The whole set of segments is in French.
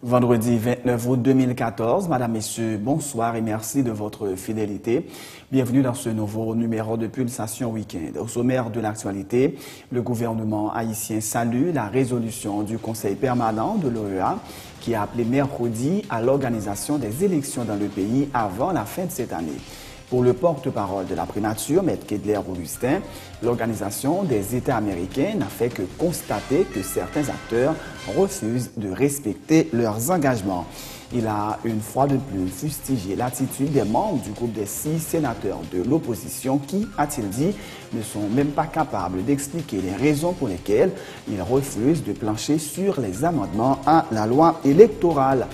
Vendredi 29 août 2014, Madame, Messieurs, bonsoir et merci de votre fidélité. Bienvenue dans ce nouveau numéro de Pulsation Week-end. Au sommaire de l'actualité, le gouvernement haïtien salue la résolution du Conseil permanent de l'OEA qui a appelé mercredi à l'organisation des élections dans le pays avant la fin de cette année. Pour le porte-parole de la primature, M. Kedler-Augustin, l'Organisation des États américains n'a fait que constater que certains acteurs refusent de respecter leurs engagements. Il a une fois de plus fustigé l'attitude des membres du groupe des 6 sénateurs de l'opposition qui, a-t-il dit, ne sont même pas capables d'expliquer les raisons pour lesquelles ils refusent de plancher sur les amendements à la loi électorale.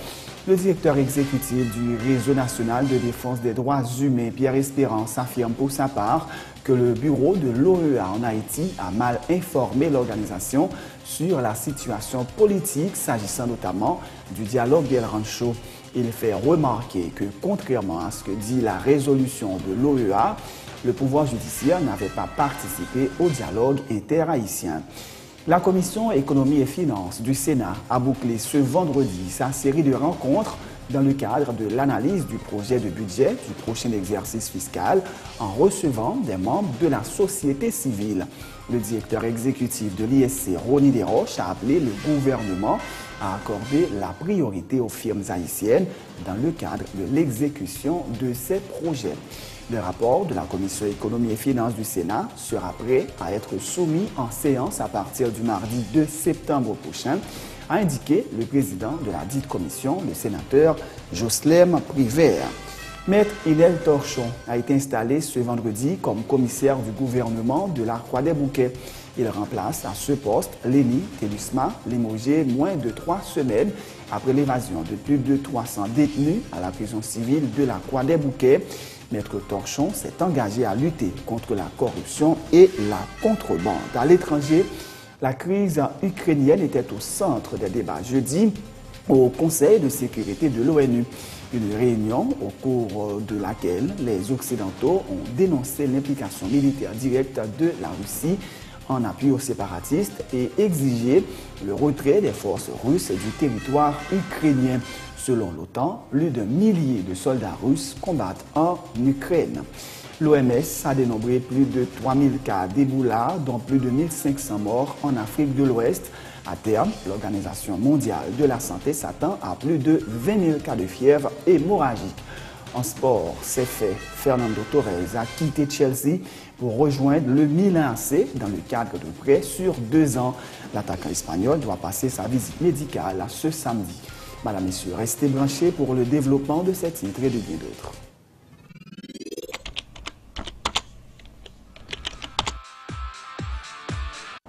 Le directeur exécutif du Réseau national de défense des droits humains, Pierre Espérance, affirme pour sa part que le bureau de l'OEA en Haïti a mal informé l'organisation sur la situation politique, s'agissant notamment du dialogue El Rancho. Il fait remarquer que, contrairement à ce que dit la résolution de l'OEA, le pouvoir judiciaire n'avait pas participé au dialogue interhaïtien. La Commission économie et finances du Sénat a bouclé ce vendredi sa série de rencontres dans le cadre de l'analyse du projet de budget du prochain exercice fiscal en recevant des membres de la société civile. Le directeur exécutif de l'ISC, Ronnie Desroches, a appelé le gouvernement à accorder la priorité aux firmes haïtiennes dans le cadre de l'exécution de ces projets. Le rapport de la Commission économie et finances du Sénat sera prêt à être soumis en séance à partir du mardi 2 septembre prochain, a indiqué le président de la dite commission, le sénateur Joslem Privert. Maître Inel Torchon a été installé ce vendredi comme commissaire du gouvernement de la Croix-des-Bouquets. Il remplace à ce poste Léni Telusma, limogé moins de 3 semaines après l'évasion de plus de 300 détenus à la prison civile de la Croix-des-Bouquets. Maître Torchon s'est engagé à lutter contre la corruption et la contrebande. À l'étranger, la crise ukrainienne était au centre des débats jeudi au Conseil de sécurité de l'ONU. Une réunion au cours de laquelle les Occidentaux ont dénoncé l'implication militaire directe de la Russie en appui aux séparatistes et exigé le retrait des forces russes du territoire ukrainien. Selon l'OTAN, plus d'un millier de soldats russes combattent en Ukraine. L'OMS a dénombré plus de 3000 cas d'Ebola, dont plus de 1500 morts en Afrique de l'Ouest. À terme, l'Organisation mondiale de la santé s'attend à plus de 20 000 cas de fièvre hémorragique. En sport, c'est fait. Fernando Torres a quitté Chelsea pour rejoindre le Milan AC dans le cadre de prêt sur 2 ans. L'attaquant espagnol doit passer sa visite médicale ce samedi. Madame, Messieurs, restez branchés pour le développement de cette titre et de bien d'autres.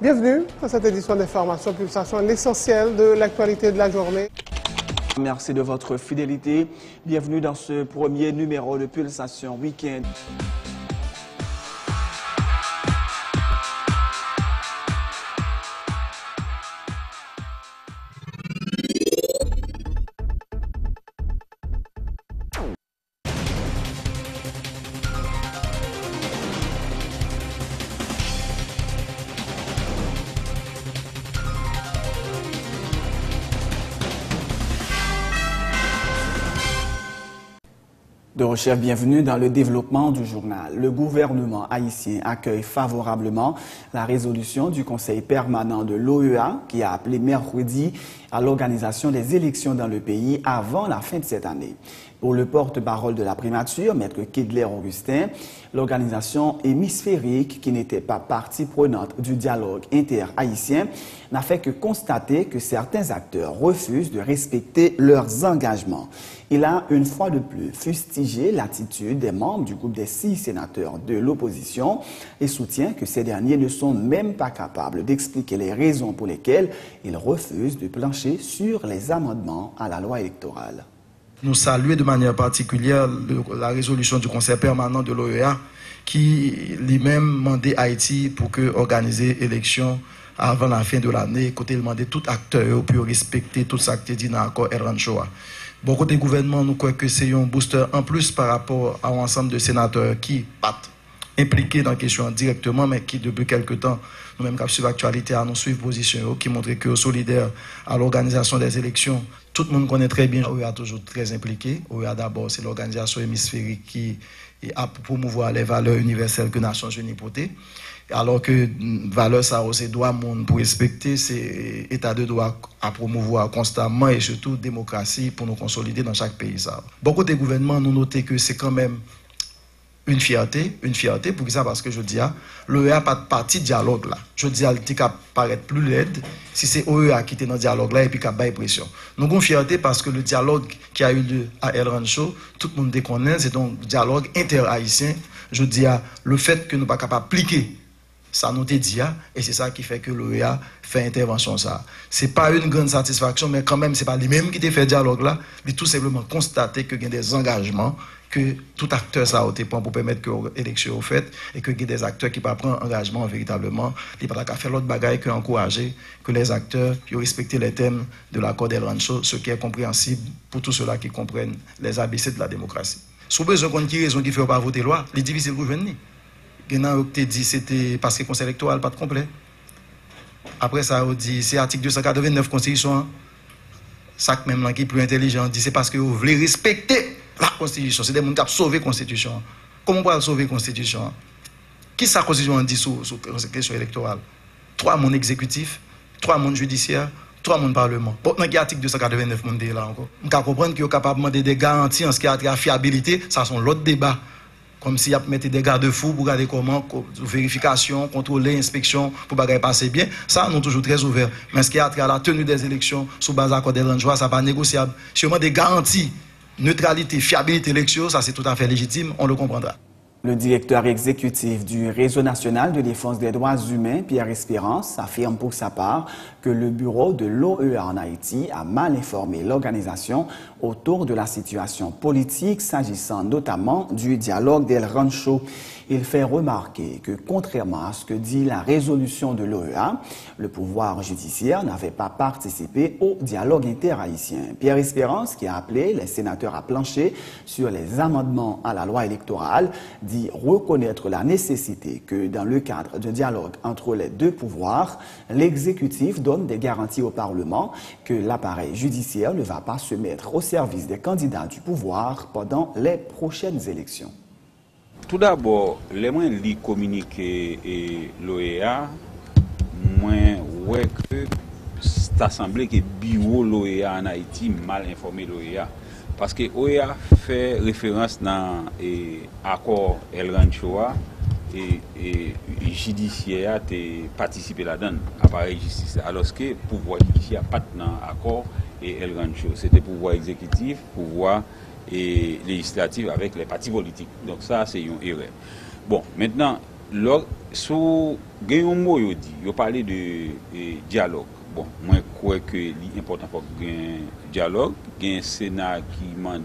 Bienvenue à cette édition d'information Pulsation, l'essentiel de l'actualité de la journée. Merci de votre fidélité. Bienvenue dans ce premier numéro de Pulsation Week-end. De recherche, bienvenue dans le développement du journal. Le gouvernement haïtien accueille favorablement la résolution du Conseil permanent de l'OEA qui a appelé mercredi à l'organisation des élections dans le pays avant la fin de cette année. Pour le porte-parole de la primature, M. Kedler-Augustin, l'organisation hémisphérique, qui n'était pas partie prenante du dialogue inter-haïtien, n'a fait que constater que certains acteurs refusent de respecter leurs engagements. Il a une fois de plus fustigé l'attitude des membres du groupe des 6 sénateurs de l'opposition et soutient que ces derniers ne sont même pas capables d'expliquer les raisons pour lesquelles ils refusent de plancher sur les amendements à la loi électorale. Nous saluons de manière particulière la résolution du Conseil permanent de l'OEA qui lui-même demandait Haïti pour que organiser l'élection avant la fin de l'année, côté demander tout acteur pour respecter tout ça qui dit dans l'accord El Rancho. Bon côté gouvernement, nous croyons que c'est un booster en plus par rapport à l'ensemble de sénateurs qui battent impliqués dans la question directement, mais qui depuis quelque temps, nous-mêmes qui suivons l'actualité, nous suivons position, qui montrent que solidaires à l'organisation des élections. Tout le monde connaît très bien, OEA toujours très impliqué. OEA d'abord, c'est l'organisation hémisphérique qui a pour promouvoir les valeurs universelles que les Nations Unies portent. Alors que valeurs, ça, c'est droit monde pour respecter, c'est état de droit à promouvoir constamment et surtout démocratie pour nous consolider dans chaque pays. Ça. Beaucoup de gouvernements nous notent que c'est quand même une fierté pour ça, parce que je dis, l'OEA pas de partie dialogue là. Je dis, elle peut paraître plus laide si c'est OEA qui était dans le dialogue là et puis qui a baissé pression. Nous avons une fierté parce que le dialogue qui a eu lieu à El Rancho, tout le monde déconnaît, c'est donc dialogue inter-haïtien. Je dis, le fait que nous ne sommes pas capables d'appliquer ça nous dit, et c'est ça qui fait que l'OEA fait intervention ça. C'est pas une grande satisfaction, mais quand même, c'est pas les mêmes qui ont fait dialogue là, mais tout simplement constater que il y a des engagements que tout acteur ça a été pour permettre que l'élection soit faite et que il y a des acteurs qui pas prendre engagement véritablement, ils pas qu'à faire l'autre bagaille que encourager que les acteurs qui ont respecté les thèmes de l'accord d'El Rancho, ce qui est compréhensible pour tous ceux-là qui comprennent les ABC de la démocratie. Sous besoin qu'on qui raison qui fait pas voter loi, c'est difficile pour venir. Il y en a qui dit c'était parce que le conseil électoral pas de complet. Après ça, on dit c'est article 289 Constitution. Ça même là qui est plus intelligent dit c'est parce que vous voulez respecter la Constitution. C'est des gens qui ont sauvé la Constitution. Comment on peut sauver la Constitution? Qui ça la Constitution dit sur la question électorale? 3 monde exécutif, 3 monde judiciaire, 3 monde parlement. Bon, dans l'article 289 monde là encore. On peut comprendre qu'il est capable de demander des garanties en ce qui a la fiabilité, ça sont l'autre débat. Comme s'il y a mis des garde-fous pour regarder comment, vérification, contrôler, inspection, pour que ça passe bien. Ça, nous sommes toujours très ouverts. Mais ce qui a trait à la tenue des élections sous base d'accord d'El Rancho, ça n'est pas négociable. Si on a des garanties, neutralité, fiabilité élection, ça c'est tout à fait légitime, on le comprendra. Le directeur exécutif du Réseau national de défense des droits humains, Pierre Espérance, affirme pour sa part que le bureau de l'OEA en Haïti a mal informé l'organisation autour de la situation politique s'agissant notamment du dialogue d'El Rancho. Il fait remarquer que, contrairement à ce que dit la résolution de l'OEA, le pouvoir judiciaire n'avait pas participé au dialogue interhaïtien. Pierre Espérance, qui a appelé les sénateurs à plancher sur les amendements à la loi électorale, dit reconnaître la nécessité que, dans le cadre de dialogue entre les deux pouvoirs, l'exécutif donne des garanties au Parlement que l'appareil judiciaire ne va pas se mettre au service des candidats du pouvoir pendant les prochaines élections. Tout d'abord, les moins li communiqué et l'OEA, moins ouais que c'est assemblé que bureau l'OEA en Haïti mal informé l'OEA. Parce que l'OEA fait référence dans l'accord El Rancho et judiciaire a participé là-dedans, appareil justice. Alors que le pouvoir judiciaire n'a pas dans l'accord et El Rancho. C'était pouvoir exécutif, pouvoir et législative avec les partis politiques. Donc ça, c'est une erreur. Bon, maintenant, sous un mot, il parlait de dialogue. Bon, moi, je crois que l'important pour qu'il y ait un dialogue, il y a un Sénat qui demande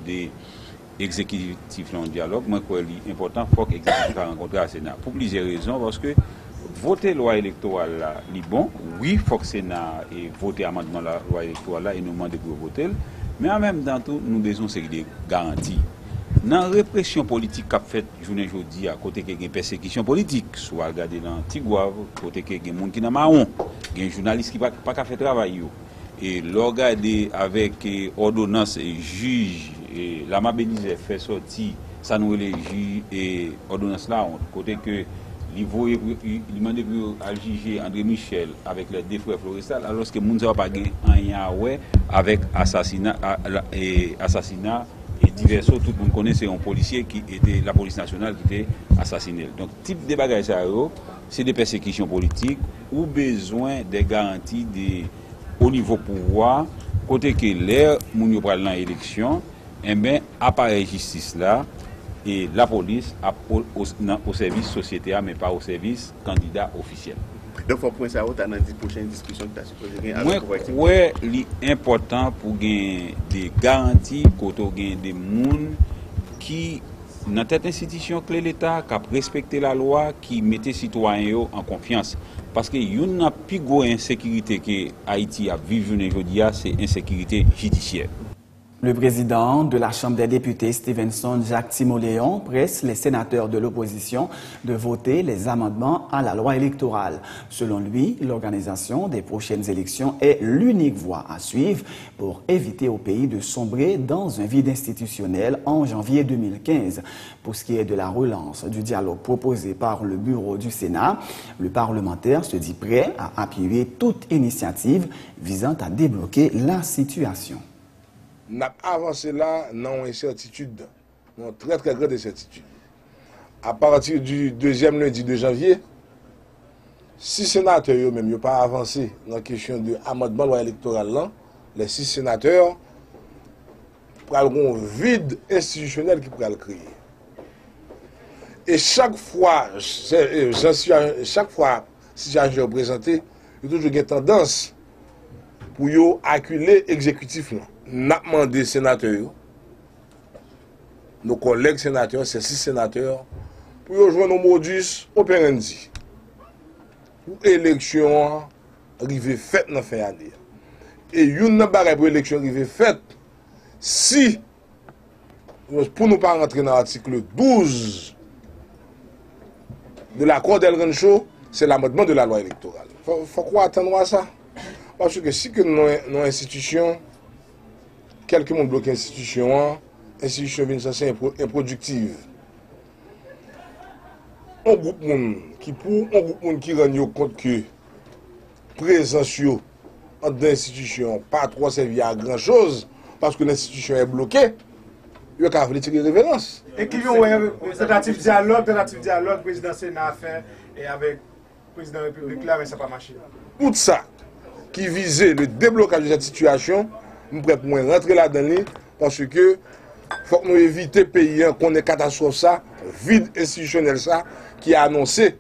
exécutif dans le dialogue. Moi, je crois que l'important pour que l'exécutif rencontre le Sénat. Pour plusieurs raisons, parce que voter la loi électorale là, bon, oui, il faut que le Sénat vote amendement la loi électorale là et nous demander pour voter. Mais en même temps, nous avons besoin de garanties. Dans la répression politique qu'a fait journée aujourd'hui, à côté qu'il y a une persécution politique, soit regarder dans Tigouave, côté qu'il y a des gens qui sont marron, il y a des journalistes qui n'ont pas fait travail. Et regarder avec ordonnance et juge, et la Mabénize fait sortir, ça nous les juges et ordonnance là, côté que il demandait à juger André Michel avec les deux frères Florestal, alors que Mounza n'a pas gagné avec assassinat et divers autres. Tout le monde connaît, c'est un policier qui était la police nationale qui était assassiné. Donc, type de bagages, c'est des persécutions politiques ou besoin des garanties au niveau pouvoir, côté que l'air, moun yo pral dans l'élection, et bien, appareil justice là, et la police au service société, mais pas au service candidat officiel. Donc, il faut prendre ça dans la prochaine discussion que tu as supposé avec le pouvoir. Oui, l'important pour gagner des garanties, quand on gagne des gens qui, dans cette institution clé l'État, qui respectent la loi, qui mettent les citoyens en confiance. Parce qu'il y a une plus grande insécurité que Haïti a vécu aujourd'hui, c'est l'insécurité judiciaire. Le président de la Chambre des députés, Stevenson Jacques Timoléon, presse les sénateurs de l'opposition de voter les amendements à la loi électorale. Selon lui, l'organisation des prochaines élections est l'unique voie à suivre pour éviter au pays de sombrer dans un vide institutionnel en janvier 2015. Pour ce qui est de la relance du dialogue proposé par le bureau du Sénat, le parlementaire se dit prêt à appuyer toute initiative visant à débloquer la situation. Nous avons avancé là dans une incertitude, une très très grande incertitude. À partir du deuxième lundi de janvier, 6 sénateurs même n'ont pas avancé dans la question de l'amendement loi électorale là. Les 6 sénateurs prendront un vide institutionnel qui pourra le créer. Et chaque fois, si j'ai représenté, il y a toujours une tendance pour acculer l'exécutif. Nous avons demandé aux sénateurs, nos collègues sénateurs, ces 6 sénateurs, pour rejoindre nos modus operandi. Pour l'élection arrivée faite dans la fin d'année. Et une barre pour l'élection arrivée faite, si, pour ne pas rentrer dans l'article 12 de l'accord d'El Rancho, c'est l'amendement de la loi électorale. Il faut quoi attendre à ça? Parce que si que nos institutions, quelques monde bloquent l'institution, l'institution vient censée improductive. Un groupe qui rend compte que présence dans l'institution pas trop servi à grand chose parce que l'institution est bloquée, il y a qu'à tirer révérence. Et qui vient une tentative dialogue, le président Sénat a fait et avec le président de la République là, mais ça n'a pas marché. Tout ça qui visait le déblocage de cette situation, nous sommes prêts pour rentrer là-dedans parce que faut que nous éviter pays qu'on ait catastrophe ça, vide institutionnel ça, qui a annoncé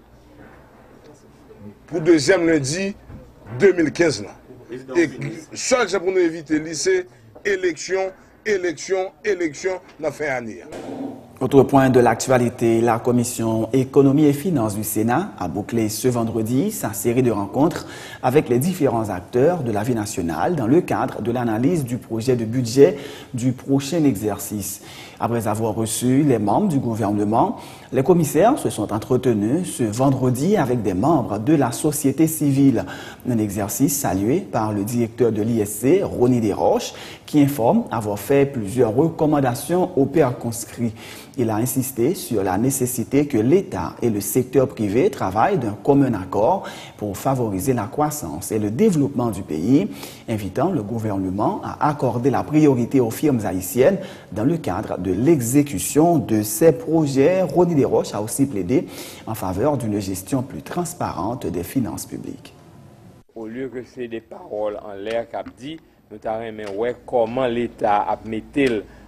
pour deuxième lundi 2015 là. Et seul c'est pour nous éviter lycée, élection dans la fin d'année. Autre point de l'actualité, la Commission économie et finances du Sénat a bouclé ce vendredi sa série de rencontres avec les différents acteurs de la vie nationale dans le cadre de l'analyse du projet de budget du prochain exercice. Après avoir reçu les membres du gouvernement, les commissaires se sont entretenus ce vendredi avec des membres de la société civile. Un exercice salué par le directeur de l'ISC, Ronnie Desroches, qui informe avoir fait plusieurs recommandations aux pairs conscrits. Il a insisté sur la nécessité que l'État et le secteur privé travaillent d'un commun accord pour favoriser la croissance et le développement du pays, invitant le gouvernement à accorder la priorité aux firmes haïtiennes dans le cadre de l'exécution de ces projets. Ronnie Desroches a aussi plaidé en faveur d'une gestion plus transparente des finances publiques. Au lieu que c'est des paroles en l'air qu'a dit, nous avons ouais, comment l'État a mis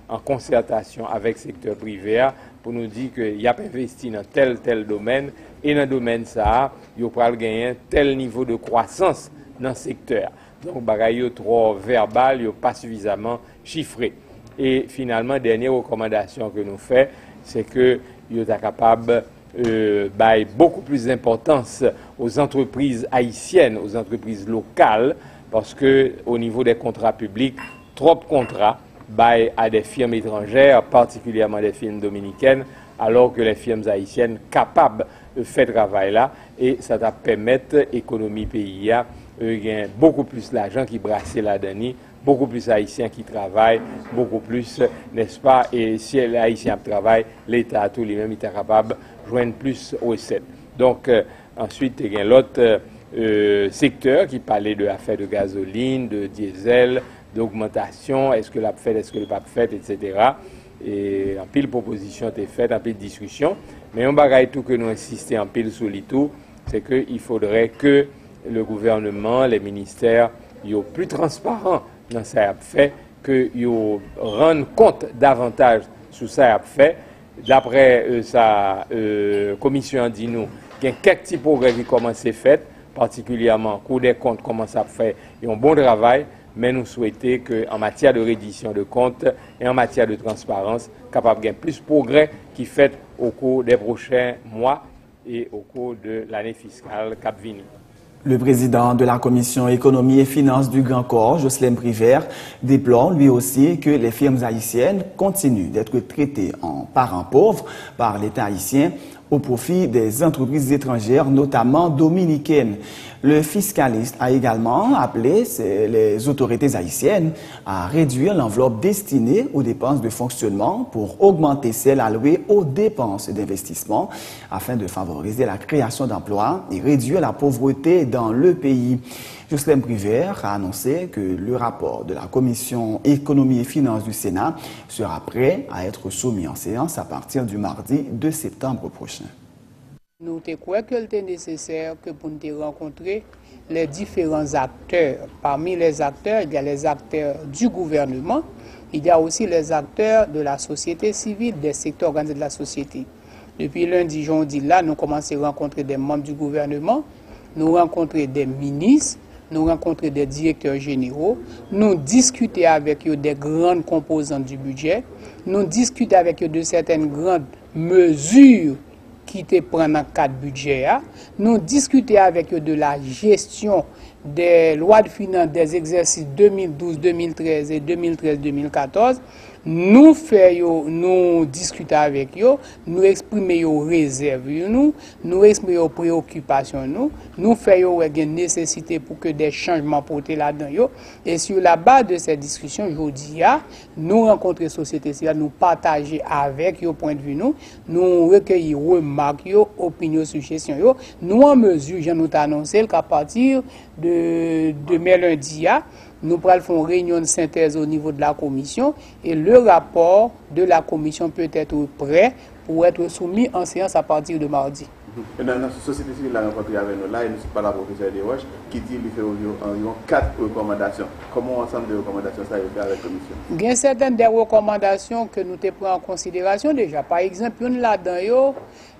en concertation avec le secteur privé pour nous dire qu'il a investi dans tel domaine et dans le domaine ça, il va gagner tel niveau de croissance dans le secteur. Donc, il est trop verbal, il n'est pas suffisamment chiffré. Et finalement, dernière recommandation que nous faisons, c'est que il est capable de beaucoup plus d'importance aux entreprises haïtiennes, aux entreprises locales, parce que au niveau des contrats publics, trop de contrats à des firmes étrangères, particulièrement des firmes dominicaines, alors que les firmes haïtiennes capables de faire ce travail-là, et ça va permettre l'économie pays à gagner beaucoup plus d'argent qui brasse là-dedans, beaucoup plus d'Haïtiens qui travaillent, beaucoup plus, n'est-ce pas, et si les Haïtiens travaillent, l'État tout lui-même est capable de joindre plus aux recettes. Donc, ensuite, il y a l'autre secteur qui parlait de l'affaire de gasoline, de diesel, d'augmentation, est-ce que l'a fait, est-ce que le pas fait, etc. Et en pile proposition était faite, en pile discussion. Mais on bagaille tout que nous insistons en pile sur tout, c'est qu'il faudrait que le gouvernement, les ministères, soient plus transparents dans ce qu'ils ont fait, qu'ils rendent compte davantage sur ce qu'ils ont fait. D'après sa commission dit nous, il y a quelques petits progrès qui commencent à faire, particulièrement Cour des comptes commence à faire un bon travail. Mais nous souhaitons qu'en matière de reddition de comptes et en matière de transparence, capable de gagner plus de progrès qui fait au cours des prochains mois et au cours de l'année fiscale cap vini. Le président de la Commission économie et finances du Grand Corps, Jocelyn Privert, déplore lui aussi que les firmes haïtiennes continuent d'être traitées en parents pauvres par l'État haïtien au profit des entreprises étrangères, notamment dominicaines. Le fiscaliste a également appelé les autorités haïtiennes à réduire l'enveloppe destinée aux dépenses de fonctionnement pour augmenter celle allouée aux dépenses d'investissement afin de favoriser la création d'emplois et réduire la pauvreté dans le pays. Jocelyn Privert a annoncé que le rapport de la Commission économie et finances du Sénat sera prêt à être soumis en séance à partir du mardi 2 septembre prochain. Nous croyons qu'il était nécessaire que pour nous rencontrer les différents acteurs. Parmi les acteurs, il y a les acteurs du gouvernement, il y a aussi les acteurs de la société civile, des secteurs organisés de la société. Depuis lundi, jeudi, là, nous commençons à rencontrer des membres du gouvernement, nous rencontrer des ministres, nous rencontrer des directeurs généraux, nous discuter avec eux des grandes composantes du budget, nous discuter avec eux de certaines grandes mesures qui te prennent en cadre budget. Nous discuter avec eux de la gestion des lois de finances des exercices 2012, 2013 et 2013-2014. Nous discuter avec eux, nous exprimer nos réserves, nous exprimer nos préoccupations, nous faire des nécessités pour que des changements portés là-dedans. Et sur la base de cette discussion, aujourd'hui, nous rencontrer la société civile, nous partager avec eux point de vue, nous recueillir remarques, opinions, suggestions. Nous en mesure, je nous annoncé qu'à partir de demain lundi, nous allons faire une réunion de synthèse au niveau de la commission et le rapport de la commission peut être prêt pour être soumis en séance à partir de mardi. Et dans la société civile, la rencontre avec nous là, et nous sommes par la professeure Desroches qui dit qu'il fait environ 4 recommandations. Comment ensemble de recommandations ça a été à la commission? Il y a certaines des recommandations que nous te prenons en considération déjà. Par exemple, une là-dedans,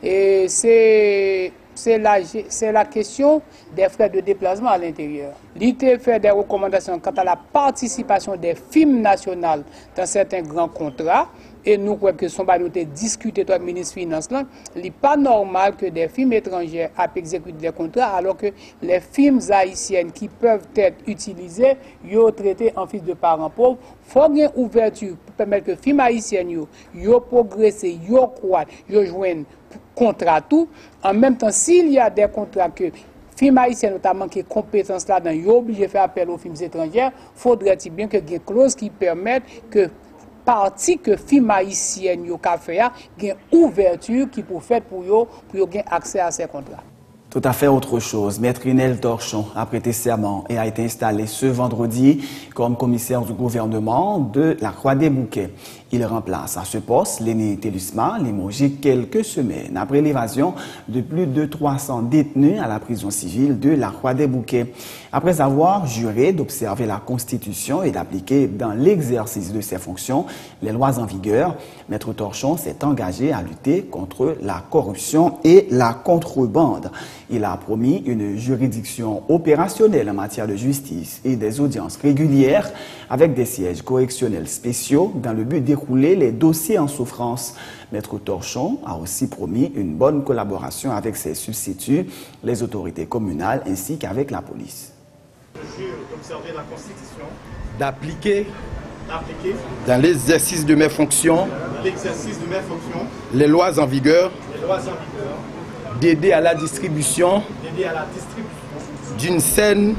et c'est la question des frais de déplacement à l'intérieur. L'IT fait des recommandations quant à la participation des firmes nationales dans certains grands contrats. Et nous croyons que son nous discuté avec le ministre des Finances. Il n'est pas normal que des firmes étrangères exécutent des contrats alors que les firmes haïtiennes qui peuvent être utilisées, sont traitées en fils de parents pauvres. Il faut une ouverture pour permettre que les firmes haïtiennes progressent, croissent, joignent contrat tout. En même temps, s'il y a des contrats que firmes haïtiennes, notamment qui ont compétences là-dedans, sont obligés de faire appel aux firmes étrangères, il faudrait bien que des clauses qui permettent que partie que firme haïtienne yo ka fait a une ouverture qui pour faire pour yo gain accès à ces contrats. Tout à fait autre chose. Maître Inel Torchon a prêté serment et a été installé ce vendredi comme commissaire du gouvernement de la Croix-des-Bouquets. Il remplace à ce poste Léné Télusma, limogé quelques semaines après l'évasion de plus de 300 détenus à la prison civile de la Croix-des-Bouquets. Après avoir juré d'observer la Constitution et d'appliquer dans l'exercice de ses fonctions les lois en vigueur, Maître Torchon s'est engagé à lutter contre la corruption et la contrebande. Il a promis une juridiction opérationnelle en matière de justice et des audiences régulières avec des sièges correctionnels spéciaux dans le but d'écouler les dossiers en souffrance. Maître Torchon a aussi promis une bonne collaboration avec ses substituts, les autorités communales ainsi qu'avec la police. Je jure d'observer la Constitution, d'appliquer dans l'exercice de mes fonctions les lois en vigueur, d'aider à la distribution d'une saine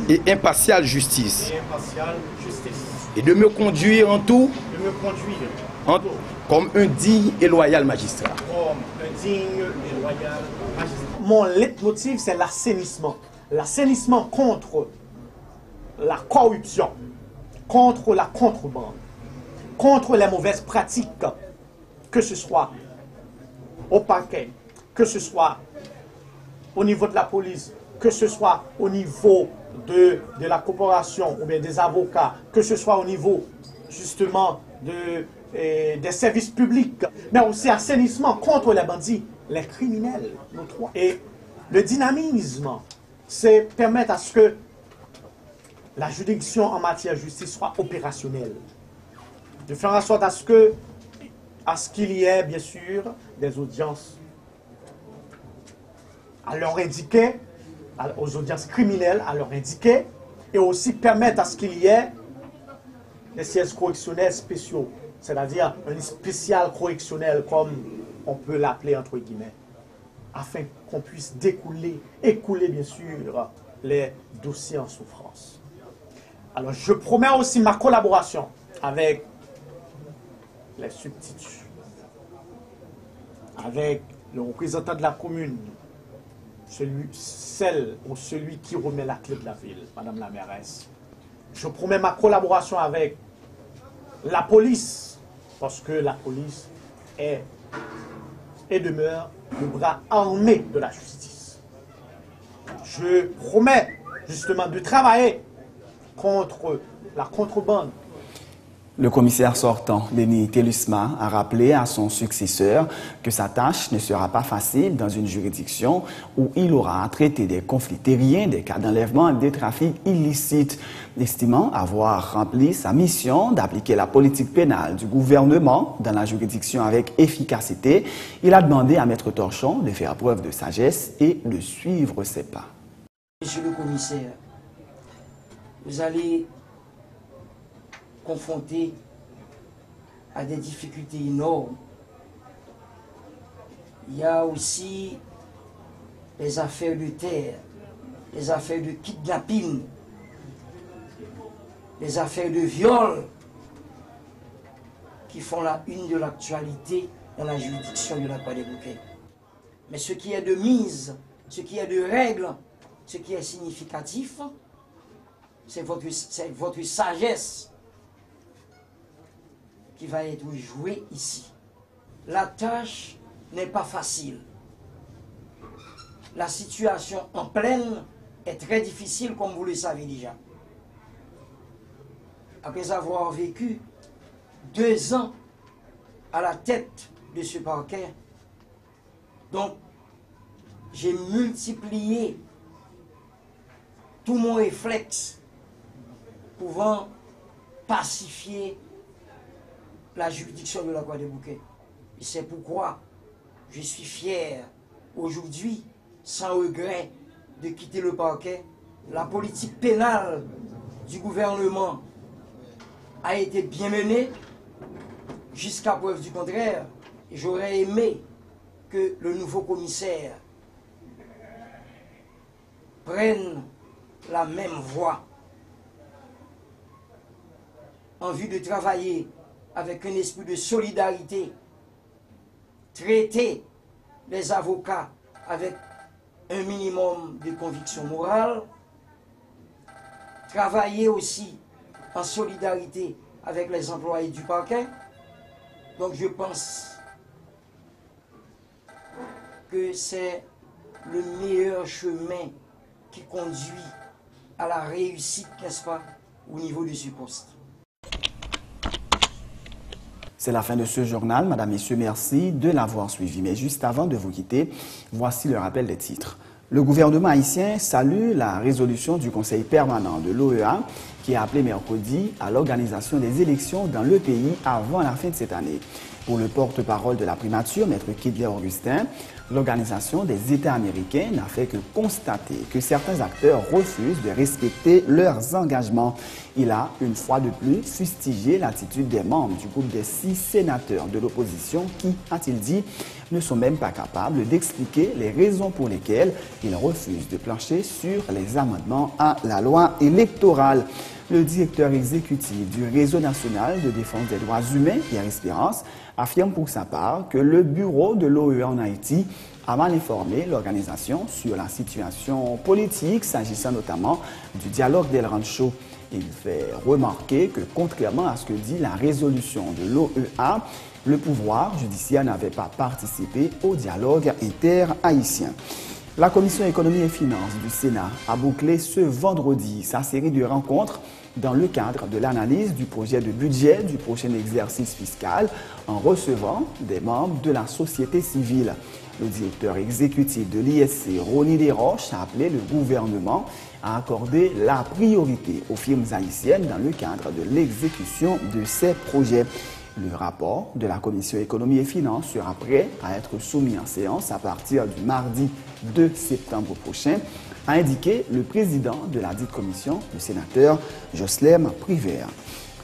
et impartiale justice et de me conduire en tout comme un digne et loyal magistrat. Mon leitmotiv, c'est l'assainissement. L'assainissement contre la corruption, contre la contrebande, contre les mauvaises pratiques, que ce soit au parquet, que ce soit au niveau de la police, que ce soit au niveau de la corporation ou bien des avocats, que ce soit au niveau justement des services publics, mais aussi assainissement contre les bandits, les criminels, nos trois. Et le dynamisme, c'est permettre à ce que la juridiction en matière de justice soit opérationnelle. De faire en sorte à ce qu'il y ait bien sûr des audiences à leur indiquer aux audiences criminelles à leur indiquer et aussi permettre à ce qu'il y ait des sièges correctionnels spéciaux, c'est-à-dire un spécial correctionnel comme on peut l'appeler entre guillemets, afin qu'on puisse écouler bien sûr les dossiers en souffrance. Alors je promets aussi ma collaboration avec les substituts, avec le représentant de la commune, celle ou celui qui remet la clé de la ville, Madame la mairesse. Je promets ma collaboration avec la police, parce que la police est et demeure le bras armé de la justice. Je promets justement de travailler contre la contrebande. Le commissaire sortant, Lenny Telusma, a rappelé à son successeur que sa tâche ne sera pas facile dans une juridiction où il aura à traiter des conflits terriens, des cas d'enlèvement et des trafics illicites. Estimant avoir rempli sa mission d'appliquer la politique pénale du gouvernement dans la juridiction avec efficacité, il a demandé à Maître Torchon de faire preuve de sagesse et de suivre ses pas. Monsieur le commissaire, vous allez confronté à des difficultés énormes. Il y a aussi les affaires de terre, les affaires de kidnapping, les affaires de viol qui font la une de l'actualité dans la juridiction de la Croix-des-Bouquets. Mais ce qui est de mise, ce qui est de règle, ce qui est significatif, c'est votre sagesse qui va être joué ici. La tâche n'est pas facile. La situation en pleine est très difficile, comme vous le savez déjà. Après avoir vécu 2 ans à la tête de ce parquet, donc j'ai multiplié tout mon réflexe pouvant pacifier la juridiction de la Croix-des-Bouquets. Et c'est pourquoi je suis fier aujourd'hui, sans regret, de quitter le parquet. La politique pénale du gouvernement a été bien menée, jusqu'à preuve du contraire. Et j'aurais aimé que le nouveau commissaire prenne la même voie en vue de travailler avec un esprit de solidarité, traiter les avocats avec un minimum de conviction morale, travailler aussi en solidarité avec les employés du parquet. Donc je pense que c'est le meilleur chemin qui conduit à la réussite, n'est-ce pas, au niveau de ce poste. C'est la fin de ce journal. Madame, Messieurs, merci de l'avoir suivi. Mais juste avant de vous quitter, voici le rappel des titres. Le gouvernement haïtien salue la résolution du Conseil permanent de l'OEA qui a appelé mercredi à l'organisation des élections dans le pays avant la fin de cette année. Pour le porte-parole de la primature, Maître Kidley Augustin, l'Organisation des États américains n'a fait que constater que certains acteurs refusent de respecter leurs engagements. Il a, une fois de plus, fustigé l'attitude des membres du groupe des 6 sénateurs de l'opposition qui, a-t-il dit, ne sont même pas capables d'expliquer les raisons pour lesquelles ils refusent de plancher sur les amendements à la loi électorale. Le directeur exécutif du Réseau national de défense des droits humains, Pierre Espérance, affirme pour sa part que le bureau de l'OEA en Haïti a mal informé l'organisation sur la situation politique, s'agissant notamment du dialogue d'El Rancho. Il fait remarquer que, contrairement à ce que dit la résolution de l'OEA, le pouvoir judiciaire n'avait pas participé au dialogue inter-haïtien. La Commission économie et finances du Sénat a bouclé ce vendredi sa série de rencontres dans le cadre de l'analyse du projet de budget du prochain exercice fiscal en recevant des membres de la société civile. Le directeur exécutif de l'ISC, Ronny Desroches, a appelé le gouvernement à accorder la priorité aux firmes haïtiennes dans le cadre de l'exécution de ces projets. Le rapport de la Commission économie et finances sera prêt à être soumis en séance à partir du mardi 2 septembre prochain. a indiqué le président de la dite commission, le sénateur Joslem Privert.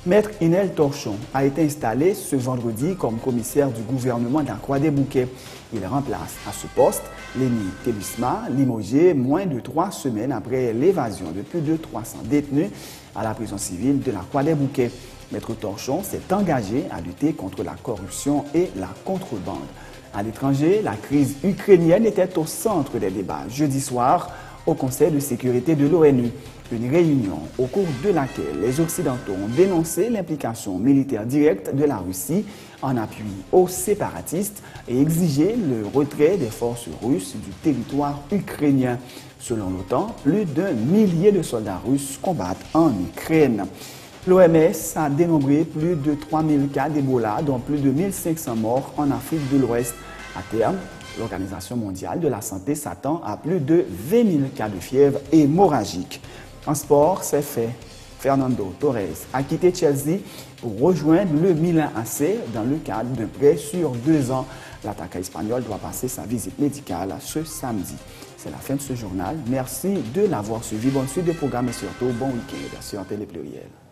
Maître Inel Torchon a été installé ce vendredi comme commissaire du gouvernement de la Croix-des-Bouquets. Il remplace à ce poste Léni Télisma, limogé moins de 3 semaines après l'évasion de plus de 300 détenus à la prison civile de la Croix-des-Bouquets. Maître Torchon s'est engagé à lutter contre la corruption et la contrebande. À l'étranger, la crise ukrainienne était au centre des débats jeudi soir au Conseil de sécurité de l'ONU. Une réunion au cours de laquelle les Occidentaux ont dénoncé l'implication militaire directe de la Russie en appui aux séparatistes et exigé le retrait des forces russes du territoire ukrainien. Selon l'OTAN, plus d'1 millier de soldats russes combattent en Ukraine. L'OMS a dénombré plus de 3000 cas d'Ebola, dont plus de 1500 morts en Afrique de l'Ouest. À terme, l'Organisation mondiale de la santé s'attend à plus de 20 000 cas de fièvre hémorragique. En sport, c'est fait. Fernando Torres a quitté Chelsea pour rejoindre le Milan AC dans le cadre d'un prêt sur 2 ans. L'attaquant espagnol doit passer sa visite médicale ce samedi. C'est la fin de ce journal. Merci de l'avoir suivi. Bonne suite de programme et surtout bon week-end sur Télé Pluriel.